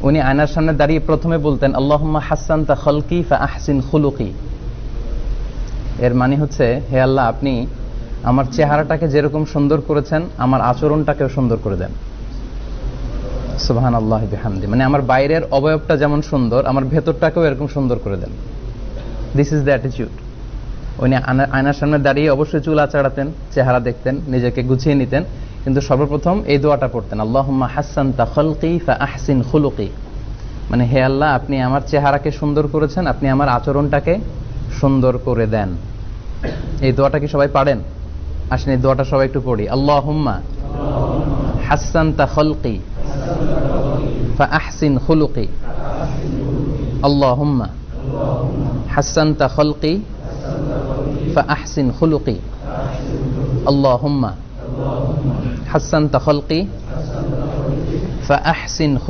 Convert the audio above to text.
উনি আয়নার সামনে দাঁড়িয়ে প্রথমে বলতেন আল্লাহুম্মা হাসসানতা খালকি ফাআহসিন খুলুকি। এর মানে হচ্ছে, হে আল্লাহ, আপনি আমার চেহারাটাকে যেরকম সুন্দর করেছেন আমার আচরণটাকেও সুন্দর করে দেন। সুবহানাল্লাহি বিহামদি, মানে আমার বাইরের অবয়বটা যেমন সুন্দর আমার ভেতরটাকেও এরকম সুন্দর করে দেন। This is the attitude. উনি আয়নার সামনে দাঁড়িয়ে অবশ্যই চুল আঁচড়াতেন, চেহারা দেখতেন, নিজেকে গুছিয়ে নিতেন, কিন্তু সর্বপ্রথম এই দোয়াটা পড়তেন আল্লাহুম্মা হাসসানতা খালকি ফাআহসিন খুলুকি, মানে হে আল্লাহ, আপনি আমার চেহারাকে সুন্দর করেছেন, আপনি আমার আচরণটাকে সুন্দর করে দেন। এই দোয়াটা কি সবাই পারেন? আসেন এই দোয়াটা সবাই একটু পড়ি। আল্লাহুম্মা হাসসানতা খালকি ফাআহসিন খুলুকি, আল্লাহুম্মা হাসসানতা খালকি ফাআহসিন খুলুকি, আল্লাহুম্মা হাসসানতা খালকি ফাআহসিন